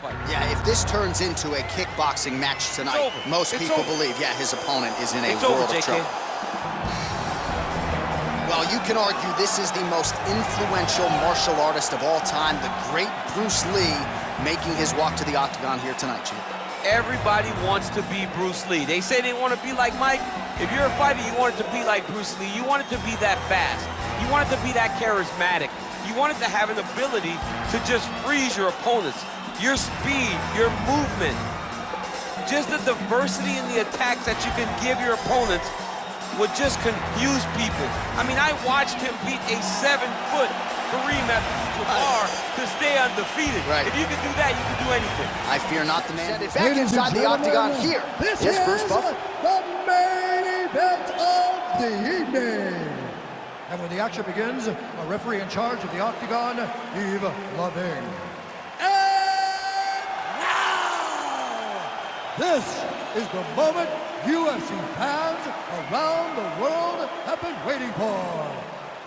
fight. Yeah, if this turns into a kickboxing match tonight, most people believe, yeah, his opponent is in a world of trouble. Well, you can argue this is the most influential martial artist of all time, the great Bruce Lee, making his walk to the octagon here tonight, Jeet. Everybody wants to be Bruce Lee. They say they want to be like Mike. If you're a fighter, you want it to be like Bruce Lee. You want it to be that fast. You want it to be that charismatic. You want it to have an ability to just freeze your opponents. Your speed, your movement, just the diversity in the attacks that you can give your opponents would just confuse people. I mean, I watched him beat a 7-foot Kareem Abdul-Jabbar to stay undefeated. Right. If you can do that, you can do anything. I fear not the man. Back inside the octagon here. This is Bruce Buffer. The main event of the evening. And when the action begins, a referee in charge of the octagon, Yves Loving. And now, this is the moment UFC fans around the world have been waiting for.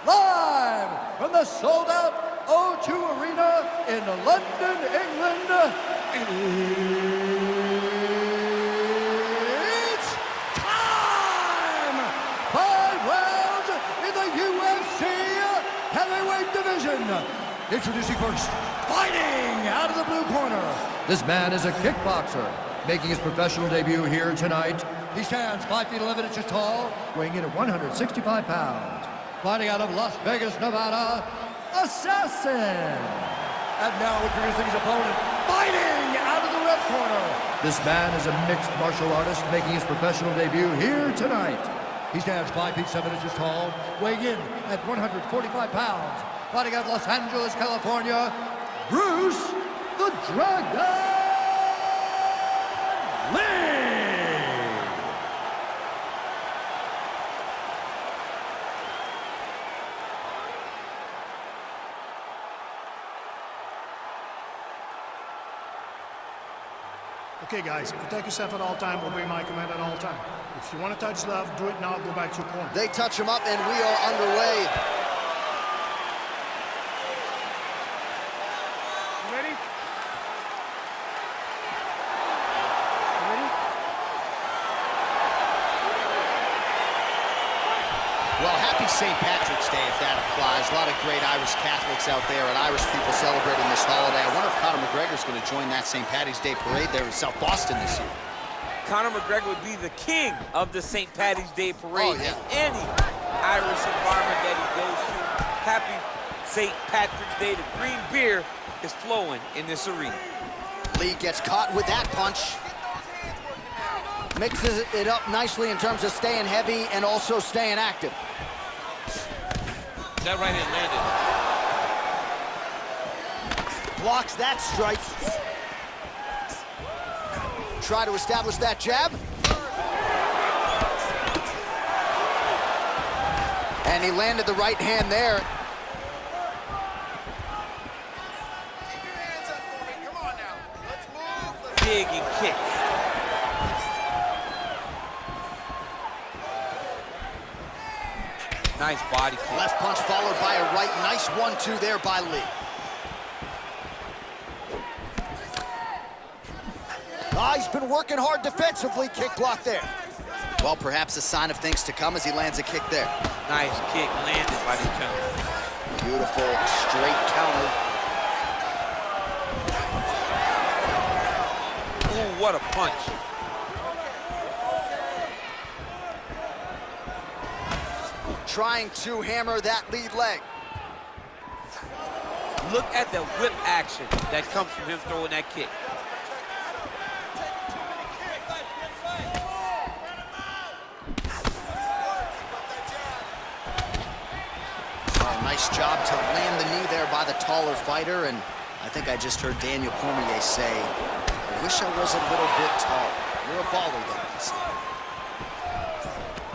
Live from the sold-out O2 Arena in London, England, it's time! 5 rounds in the UFC heavyweight division. Introducing first, fighting out of the blue corner. This man is a kickboxer, making his professional debut here tonight. He stands 5 feet 11 inches tall, weighing in at 165 pounds. Fighting out of Las Vegas, Nevada, Assassin. And now introducing his opponent, fighting out of the red corner. This man is a mixed martial artist, making his professional debut here tonight. He stands 5 feet 7 inches tall, weighing in at 145 pounds. Fighting out of Los Angeles, California, Bruce the Dragon Lee. Okay, guys, protect yourself at all time, obey my command at all time. If you want to touch left, do it now, go back to your corner. They touch him up, and we are underway. You ready? You ready? Well, happy St. Patrick's Day, if that applies. A lot of great Irish Catholics out there and Irish people celebrating this holiday. I wonder if Conor McGregor's going to join that St. Patty's Day parade there in South Boston this year. Conor McGregor would be the king of the St. Patty's Day parade yeah. in any Irish environment that he goes to. Happy St. Patrick's Day. The green beer is flowing in this arena. Lee gets caught with that punch. Mixes it up nicely in terms of staying heavy and also staying active. That right hand landed. Blocks that strike. Try to establish that jab. And he landed the right hand there. Keep your hands up for me. Come on now. Let's move. Big and kick. Nice body kick. Left punch followed by a right. Nice 1-2 there by Lee. He's been working hard defensively. Kick block there. Well, perhaps a sign of things to come as he lands a kick there. Nice kick landed by the counter. Beautiful straight counter. Ooh, what a punch. Trying to hammer that lead leg. Look at the whip action that comes from him throwing that kick. Nice job to land the knee there by the taller fighter, and I think I just heard Daniel Cormier say, I wish I was a little bit taller. You're a baller, though, he said.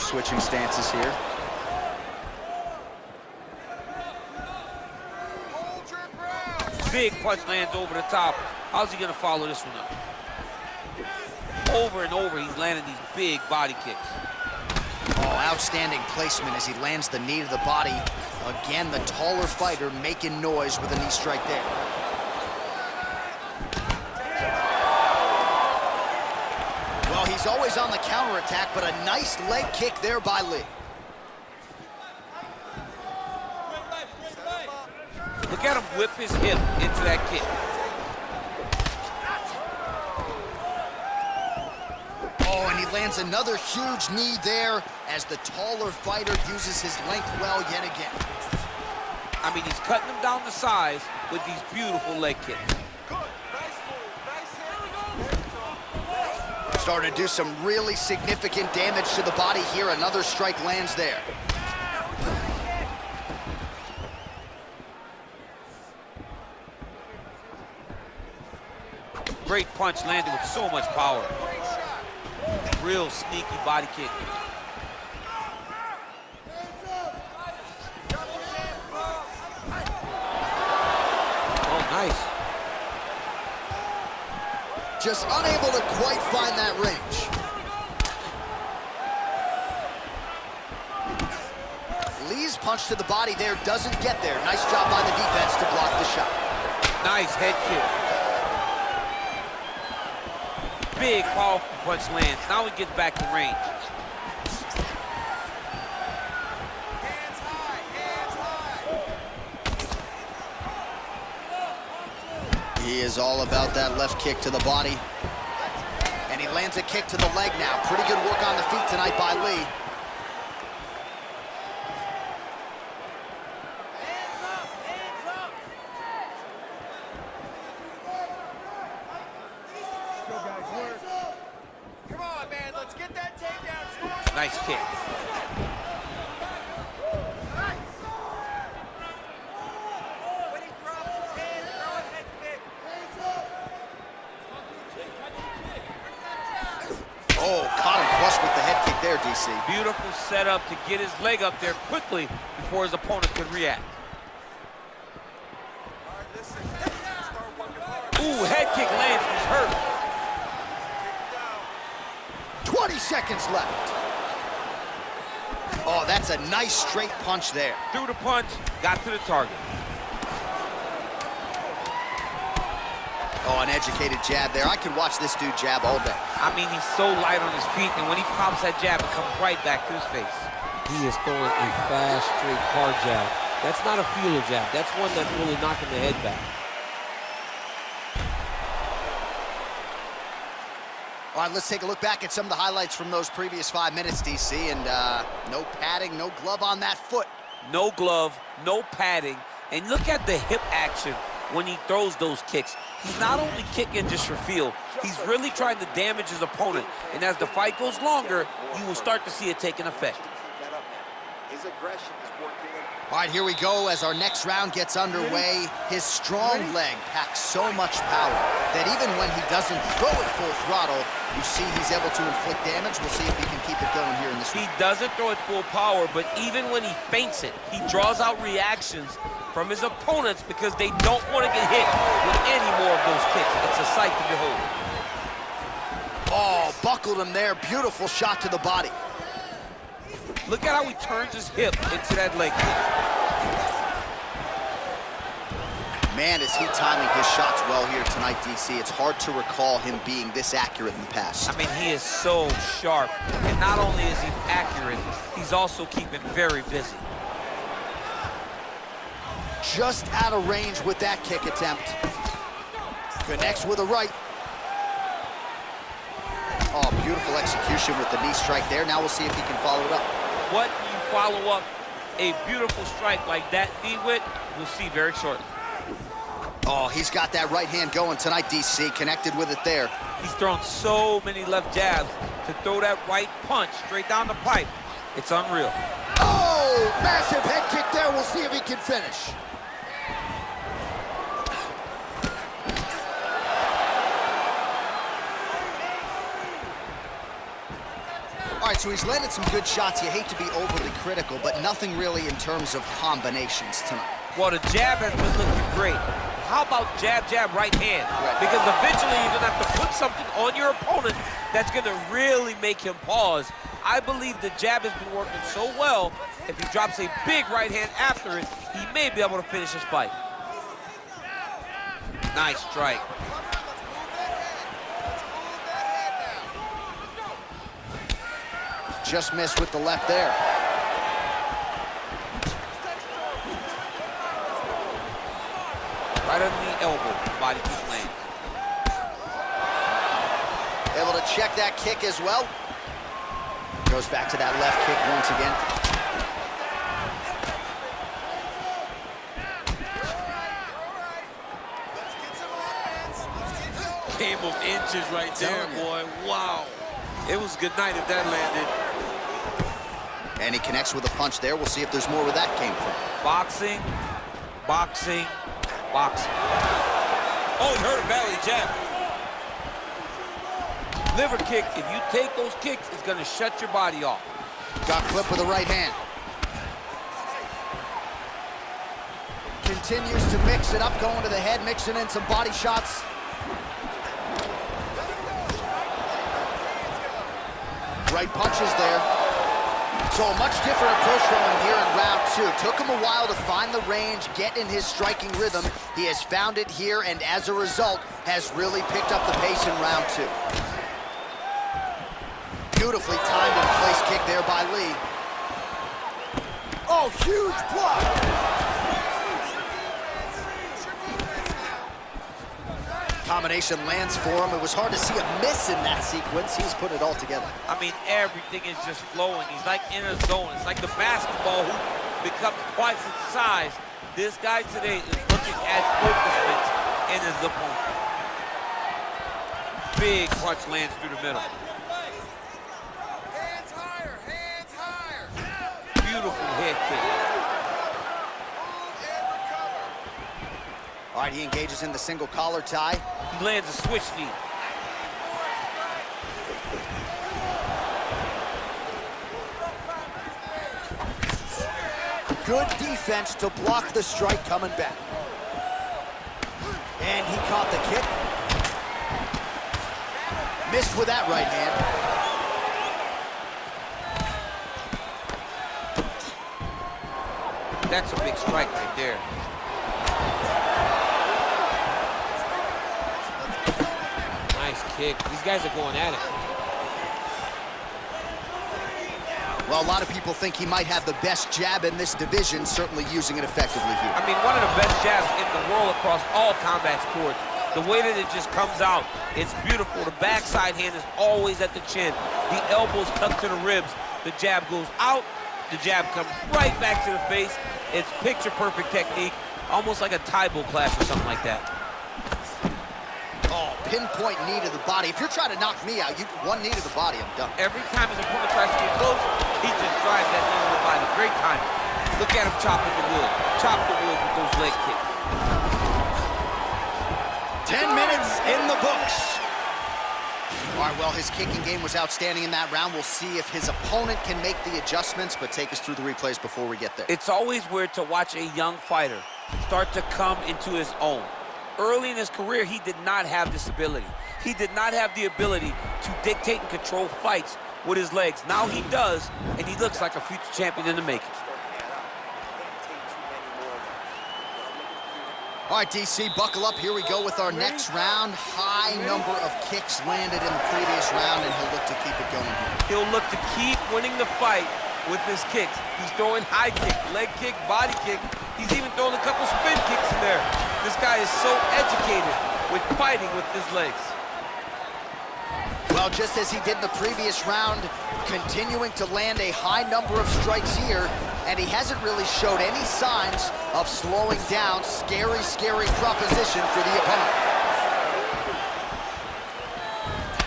Switching stances here. Hold your ground. Big punch lands over the top. How's he gonna follow this one up? Over and over, he's landing these big body kicks. Oh, outstanding placement as he lands the knee to the body. Again, the taller fighter making noise with a knee strike there. he's always on the counterattack, but a nice leg kick there by Lee. Look at him whip his hip into that kick. Oh, and he lands another huge knee there as the taller fighter uses his length well yet again. I mean, he's cutting him down to size with these beautiful leg kicks. Starting to do some really significant damage to the body here. Another strike lands there. Great punch landed with so much power. Real sneaky body kick. Oh, nice. Just unable to quite find that range. Lee's punch to the body there doesn't get there. Nice job by the defense to block the shot. Nice head kick. Big, powerful punch lands. Now he gets back to range. Hands high, hands high. He is all about that left kick to the body. And he lands a kick to the leg now. Pretty good work on the feet tonight by Lee. Hands up, hands up. Come on, man, let's get that takedown. Nice kick. When he drops his hands, throw a head kick. Oh, caught him flush with the head kick there, DC. Beautiful setup to get his leg up there quickly before his opponent could react. All right, listen. Start working hard. Ooh, head kick lands. He's hurt. 20 seconds left. Oh, that's a nice straight punch there. Threw the punch, got to the target. Oh, an educated jab there. I could watch this dude jab all day. I mean, he's so light on his feet, and when he pops that jab, it comes right back to his face. He is throwing a fast, straight, hard jab. That's not a feeler jab. That's one that's really knocking the head back. All right, let's take a look back at some of the highlights from those previous 5 minutes, DC, and no padding, no glove on that foot. No glove, no padding, and look at the hip action when he throws those kicks. He's not only kicking just for feel, he's really trying to damage his opponent, and as the fight goes longer, you will start to see it taking effect. His aggression is working. All right, here we go as our next round gets underway. His strong leg packs so much power that even when he doesn't throw it full throttle, you see he's able to inflict damage. We'll see if he can keep it going here in this He round. doesn't throw it full power, but even when he feints it, he draws out reactions from his opponents because they don't want to get hit with any more of those kicks. It's a sight to behold. Oh, buckled him there. Beautiful shot to the body. Look at how he turns his hip into that leg kick. Man, is he timing his shots well here tonight, DC. It's hard to recall him being this accurate in the past. I mean, he is so sharp. And not only is he accurate, he's also keeping very busy. Just out of range with that kick attempt. Connects with a right. Oh, beautiful execution with the knee strike there. Now we'll see if he can follow it up. What you follow up a beautiful strike like that knee with, we'll see very shortly. Oh, he's got that right hand going tonight, DC. Connected with it there. He's thrown so many left jabs to throw that right punch straight down the pipe. It's unreal. Oh, massive head kick there. We'll see if he can finish. All right, so he's landed some good shots. You hate to be overly critical, but nothing really in terms of combinations tonight. Well, the jab has been looking great. How about jab, jab, right hand? Right. Because eventually you're going to have to put something on your opponent that's going to really make him pause. I believe the jab has been working so well, if he drops a big right hand after it, he may be able to finish his fight. Nice strike. just missed with the left there. Right under the elbow, body kick lands. Able to check that kick as well. Goes back to that left kick once again. Game of inches right there, boy. Wow. It was a good night if that landed. And he connects with a punch there. We'll see if there's more where that came from. Boxing, boxing, boxing. Oh, he hurt belly jab. Liver kick, if you take those kicks, it's gonna shut your body off. Got clipped with the right hand. Continues to mix it up, going to the head, mixing in some body shots. Right punches there. So a much different approach from him here in round two. Took him a while to find the range, get in his striking rhythm. He has found it here, and as a result, has really picked up the pace in round two. Beautifully timed and placed kick there by Lee. Oh, huge block! Combination lands for him. It was hard to see a miss in that sequence. He's put it all together. I mean, everything is just flowing. He's like in a zone. It's like the basketball who becomes twice its size. This guy today is looking at focusment in his opponent. Big punch lands through the middle. Hands higher, hands higher. Beautiful head kick. All right, he engages in the single collar tie. He lands a switch knee. Good defense to block the strike coming back. And he caught the kick. Missed with that right hand. That's a big strike right there. Nice kick. These guys are going at it. Well, a lot of people think he might have the best jab in this division, certainly using it effectively here. I mean, one of the best jabs in the world across all combat sports. The way that it just comes out, it's beautiful. The backside hand is always at the chin. The elbows tucked to the ribs. The jab goes out. The jab comes right back to the face. It's picture-perfect technique, almost like a Taibo class or something like that. Oh, pinpoint knee to the body. If you're trying to knock me out, one knee to the body, I'm done. Every time his opponent tries to get close, he just drives that knee to the body. Great time. Look at him chopping the wood. Chop the wood with those leg kicks. 10 minutes in the books. All right, well, his kicking game was outstanding in that round. We'll see if his opponent can make the adjustments, but take us through the replays before we get there. It's always weird to watch a young fighter start to come into his own. Early in his career, he did not have this ability. He did not have the ability to dictate and control fights with his legs. Now he does, and he looks like a future champion in the making. All right, DC, buckle up. Here we go with our next round. High number of kicks landed in the previous round, and he'll look to keep it going here. He'll look to keep winning the fight with his kicks. He's throwing high kick, leg kick, body kick. He's even throwing a couple spin kicks in there. This guy is so educated with fighting with his legs. Well, just as he did in the previous round, continuing to land a high number of strikes here, and he hasn't really showed any signs of slowing down. Scary, scary proposition for the opponent.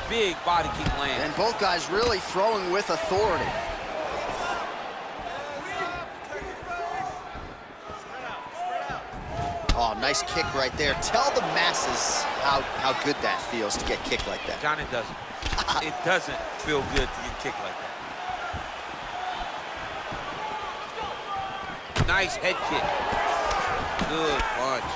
Big body kick land. And both guys really throwing with authority. Oh, nice kick right there. Tell the masses how good that feels to get kicked like that. John, it doesn't. It doesn't feel good to get kicked like that. Nice head kick. Good punch.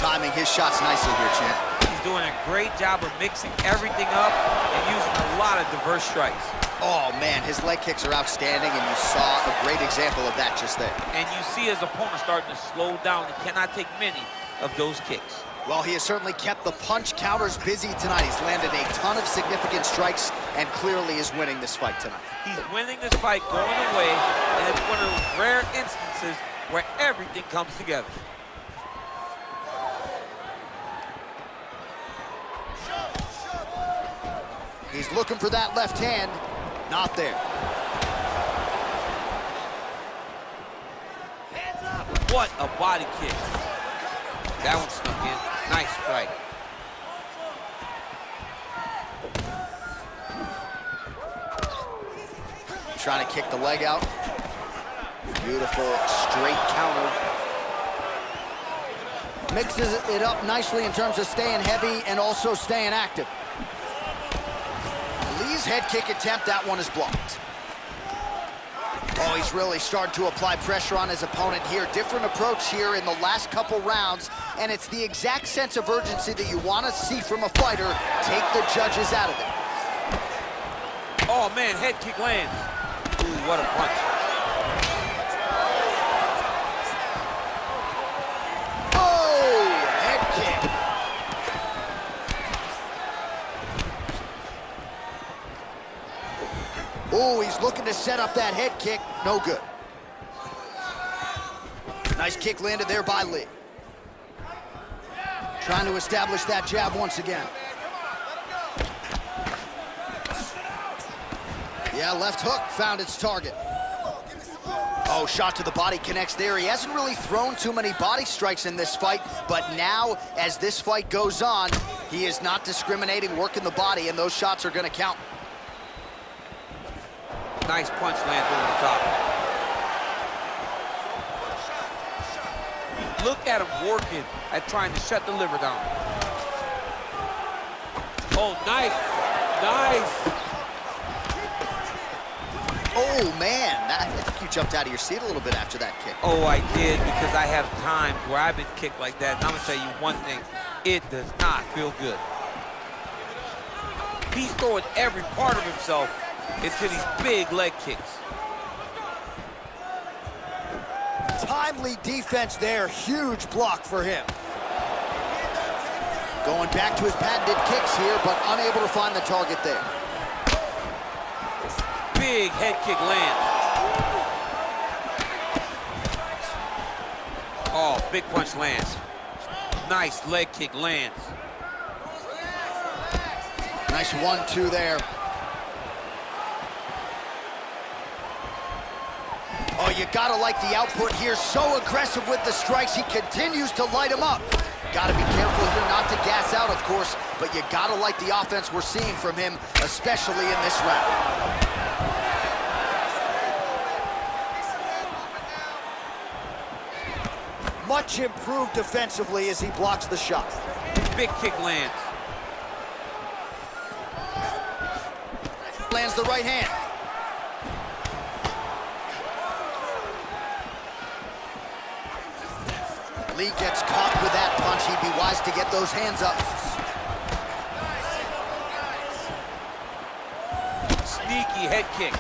Timing his shots nicely here, champ. He's doing a great job of mixing everything up and using a lot of diverse strikes. Oh, man, his leg kicks are outstanding, and you saw a great example of that just there. And you see his opponent starting to slow down. He cannot take many of those kicks. Well, he has certainly kept the punch counters busy tonight. He's landed a ton of significant strikes, and clearly is winning this fight tonight. He's winning this fight going away, and it's one of those rare instances where everything comes together. He's looking for that left hand. Not there. What a body kick. That one snuck in. Nice strike. Trying to kick the leg out. Beautiful straight counter. Mixes it up nicely in terms of staying heavy and also staying active. Lee's head kick attempt, that one is blocked. Oh, he's really starting to apply pressure on his opponent here. Different approach here in the last couple rounds, and it's the exact sense of urgency that you want to see from a fighter. Take the judges out of it. Oh, man, head kick lands. Ooh, what a punch. Oh, head kick. Oh, he's looking to set up that head kick. No good. Nice kick landed there by Lee. Trying to establish that jab once again. Yeah, left hook found its target. Oh, shot to the body connects there. He hasn't really thrown too many body strikes in this fight, but now, as this fight goes on, he is not discriminating, working the body, and those shots are gonna count. Nice punch lands over the top. Look at him working at trying to shut the liver down. Oh, nice. Nice. Oh, man. I think you jumped out of your seat a little bit after that kick. Oh, I did, because I have times where I've been kicked like that. And I'm going to tell you one thing. It does not feel good. He's throwing every part of himself into these big leg kicks. Timely defense there. Huge block for him. Going back to his patented kicks here, but unable to find the target there. Big head kick lands. Oh, big punch lands. Nice leg kick lands. Nice 1-2 there. Oh, you gotta like the output here. So aggressive with the strikes. He continues to light him up. Gotta be careful here not to gas out, of course, but you gotta like the offense we're seeing from him, especially in this round. Much improved defensively as he blocks the shot. Big kick lands. Lands the right hand. Lee gets caught with that punch. He'd be wise to get those hands up. Sneaky head kick.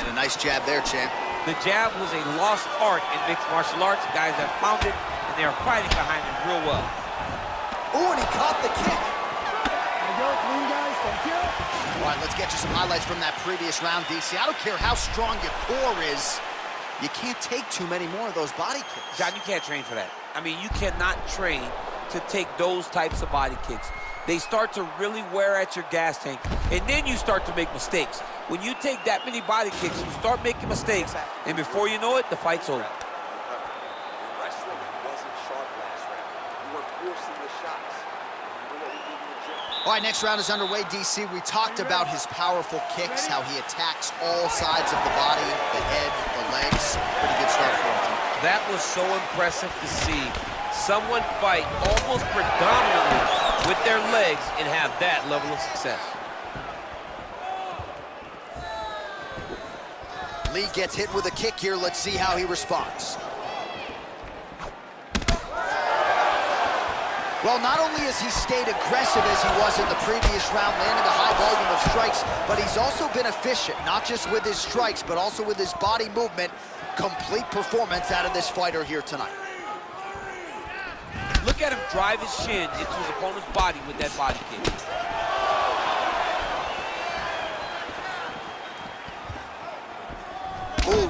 And a nice jab there, champ. The jab was a lost art in mixed martial arts. Guys have found it, and they are fighting behind it real well. Oh, and he caught the kick. There you go, clean guys, thank you. All right, let's get you some highlights from that previous round, DC. I don't care how strong your core is. You can't take too many more of those body kicks. John, you can't train for that. I mean, you cannot train to take those types of body kicks. They start to really wear at your gas tank, and then you start to make mistakes. When you take that many body kicks, you start making mistakes, and before you know it, the fight's over. Wrestling wasn't sharp last round. You were forcing the shots. You know what we did in the gym. All right, next round is underway, DC. We talked about his powerful kicks, how he attacks all sides of the body, the head, the legs. Pretty good start for him tonight. That was so impressive to see someone fight almost predominantly with their legs and have that level of success. Lee gets hit with a kick here. Let's see how he responds. Well, not only has he stayed aggressive as he was in the previous round, landing a high volume of strikes, but he's also been efficient, not just with his strikes, but also with his body movement. Complete performance out of this fighter here tonight. Look at him drive his shin into his opponent's body with that body kick.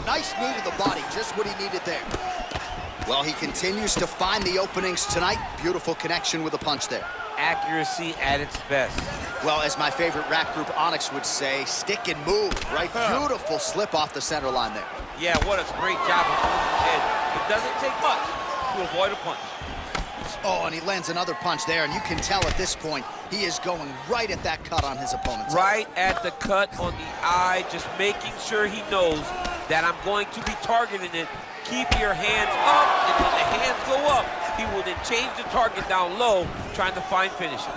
nice knee to the body, just what he needed there. Well, he continues to find the openings tonight. Beautiful connection with a punch there. Accuracy at its best. Well, as my favorite rap group Onyx would say, stick and move, right? Beautiful slip off the center line there. Yeah, what a great job of holding his head. It doesn't take much to avoid a punch. Oh, and he lands another punch there, and you can tell at this point, he is going right at that cut on his opponent's Right at the cut on the eye, just making sure he knows that I'm going to be targeting it. Keep your hands up, and when the hands go up, he will then change the target down low, trying to find finishes.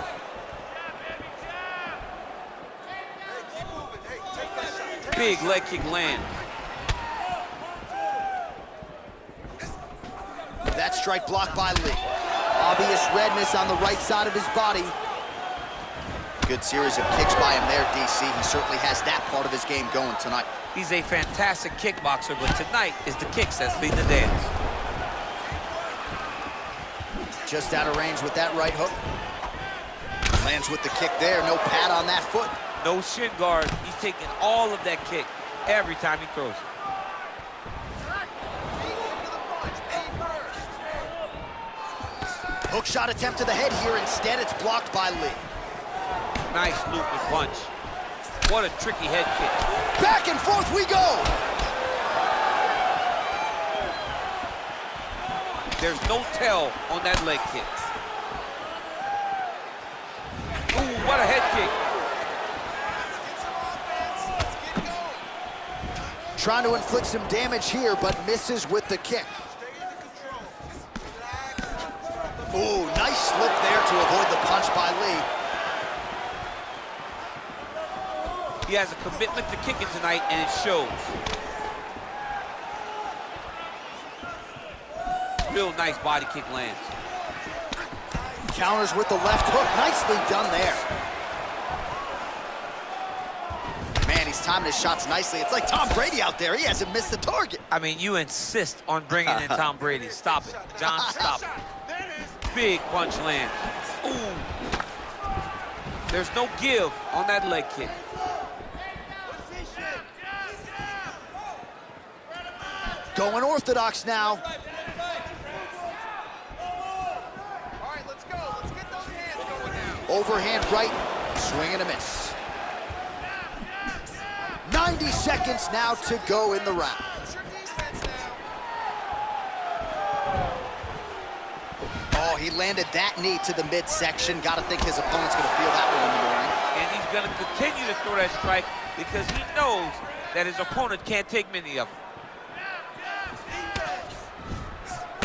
Big leg kick land. That strike blocked by Lee. Obvious redness on the right side of his body. Good series of kicks by him there, DC. He certainly has that part of his game going tonight. He's a fantastic kickboxer, but tonight is the kicks that's leading the dance. Just out of range with that right hook. Lands with the kick there, no pad on that foot. No shin guard. He's taking all of that kick every time he throws it. Hook shot attempt to the head here. Instead, it's blocked by Lee. Nice looping punch. What a tricky head kick. Back and forth we go. There's no tell on that leg kick. Ooh, what a head kick. Trying to inflict some damage here, but misses with the kick. Ooh, nice slip there to avoid the punch by Lee. He has a commitment to kicking tonight, and it shows. Real nice body kick lands. Counters with the left hook. Nicely done there. Man, he's timing his shots nicely. It's like Tom Brady out there. He hasn't missed the target. I mean, you insist on bringing in Tom Brady. Stop it. John, stop it. Big punch lands. Ooh. There's no give on that leg kick. Going orthodox now. All right, let's go. Let's get those hands going now. Overhand right, swing and a miss. 90 seconds now to go in the round. Oh, he landed that knee to the midsection. Got to think his opponent's going to feel that one in the morning. And he's going to continue to throw that strike because he knows that his opponent can't take many of them.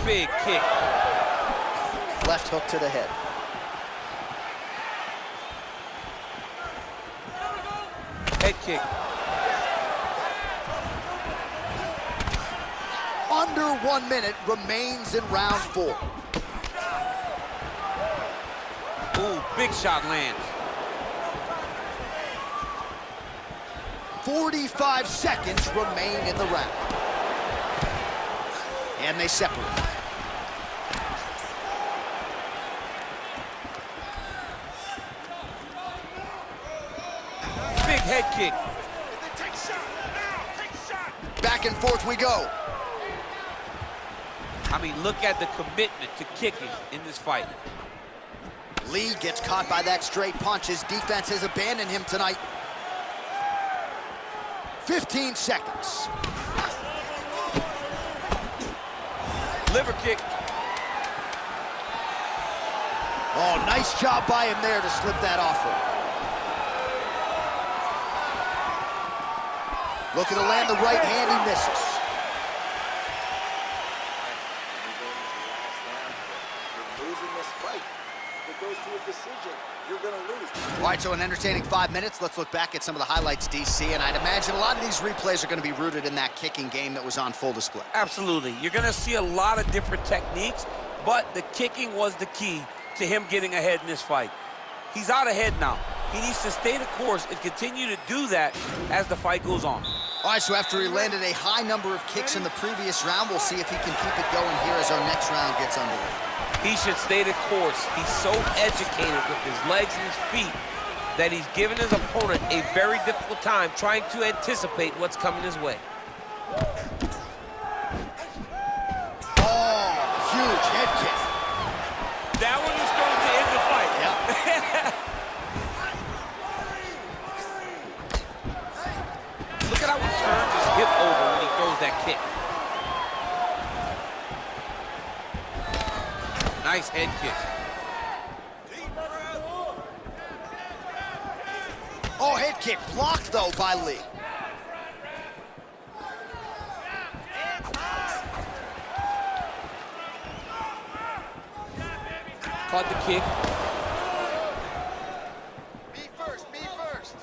Big kick. Left hook to the head. Head kick. Under 1 minute remains in round 4. Ooh, big shot lands. 45 seconds remain in the round. And they separate. Big head kick. Back and forth we go. I mean, look at the commitment to kicking in this fight. Lee gets caught by that straight punch. His defense has abandoned him tonight. 15 seconds. Liver kick. Oh, nice job by him there to slip that offer. Looking to land the right hand, he misses. You're losing this fight. If it goes to a decision, you're going to lose. All right, so an entertaining 5 minutes. Let's look back at some of the highlights, DC, and I'd imagine a lot of these replays are going to be rooted in that kicking game that was on full display. Absolutely. You're going to see a lot of different techniques, but the kicking was the key to him getting ahead in this fight. He's out ahead now. He needs to stay the course and continue to do that as the fight goes on. All right, so after he landed a high number of kicks in the previous round, we'll see if he can keep it going here as our next round gets underway. He should stay the course. He's so educated with his legs and his feet that he's given his opponent a very difficult time trying to anticipate what's coming his way. Nice head kick. Oh, head kick blocked, though, by Lee. Caught the kick. Me first, me first.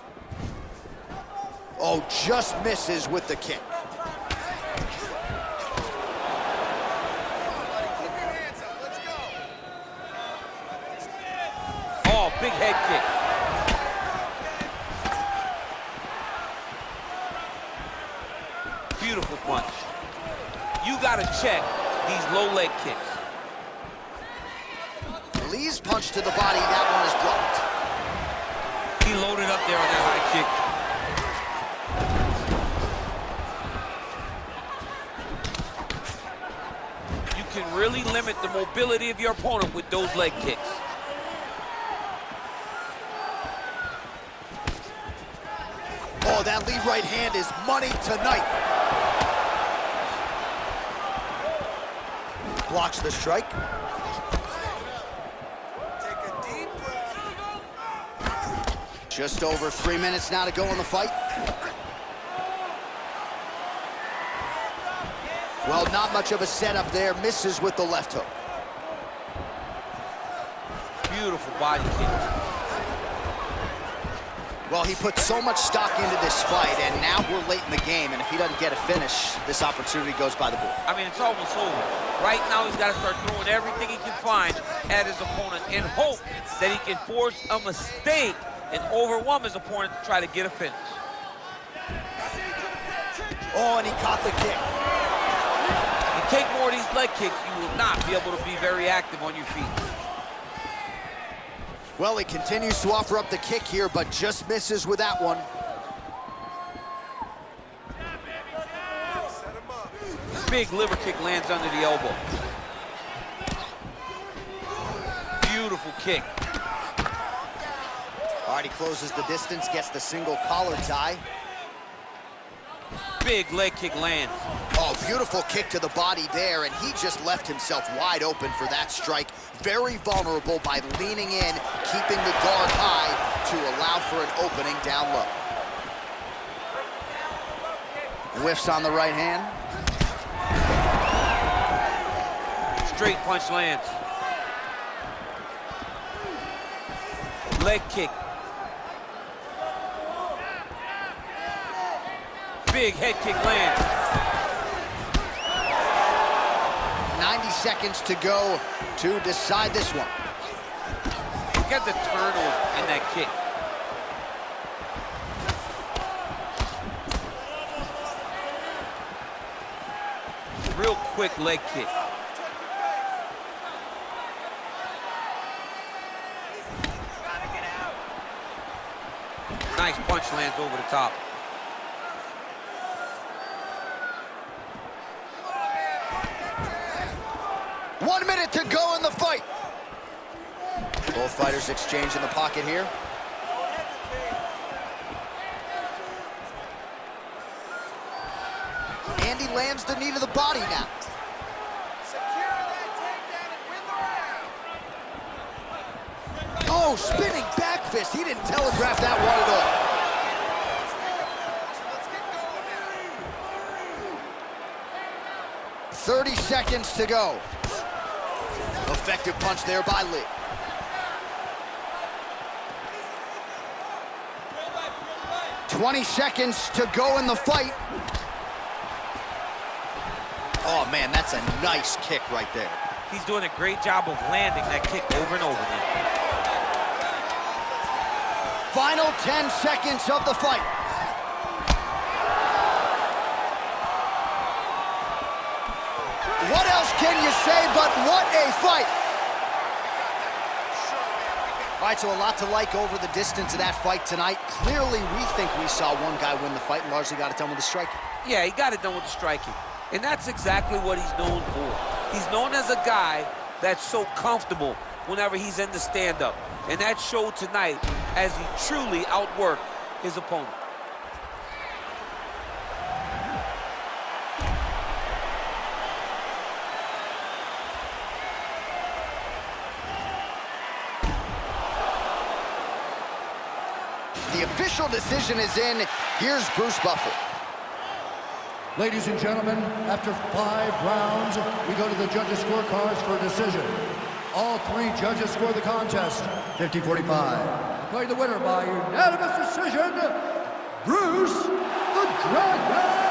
Oh, just misses with the kick. Oh, big head kick. Beautiful punch. You gotta check these low leg kicks. Lee's punch to the body, that one is blocked. He loaded up there on that high kick. You can really limit the mobility of your opponent with those leg kicks. Oh, that Lee right hand is money tonight. Blocks the strike. Take a deep breath. Just over 3 minutes now to go in the fight. Well, not much of a setup there. Misses with the left hook. Beautiful body kick. Well, he put so much stock into this fight, and now we're late in the game, and if he doesn't get a finish, this opportunity goes by the board. I mean, it's almost over. Right now, he's got to start throwing everything he can find at his opponent and hope that he can force a mistake and overwhelm his opponent to try to get a finish. Oh, and he caught the kick. You take more of these leg kicks, you will not be able to be very active on your feet. Well, he continues to offer up the kick here, but just misses with that one. Set him up. Big liver kick lands under the elbow. Beautiful kick. All right, he closes the distance, gets the single collar tie. Big leg kick lands. Oh, beautiful kick to the body there, and he just left himself wide open for that strike. Very vulnerable by leaning in, keeping the guard high to allow for an opening down low. Whiffs on the right hand. Straight punch lands. Leg kick. Big head kick lands. 90 seconds to go to decide this one. Look at the turnover in that kick. Real quick leg kick. Nice punch lands over the top. One minute to go in the fight. Both fighters exchange in the pocket here. And he lands the knee to the body now. Secure that takedown and win the round. Oh, spinning back fist. He didn't telegraph that one at all. Let's get going now. 30 seconds to go. Effective punch there by Lee. "20 seconds to go in the fight." Oh man, that's a nice kick right there. He's doing a great job of landing that kick over and over again. Final 10 seconds of the fight. What else can you say but what a fight? All right, so a lot to like over the distance of that fight tonight. Clearly, we think we saw one guy win the fight and largely got it done with the striking. Yeah, he got it done with the striking. And that's exactly what he's known for. He's known as a guy that's so comfortable whenever he's in the stand-up. And that showed tonight as he truly outworked his opponent. the official decision is in. Here's Bruce Buffer. Ladies and gentlemen, after 5 rounds, we go to the judges' scorecards for a decision. All 3 judges score the contest 50-45. Declaring the winner by unanimous decision, Bruce the Dragon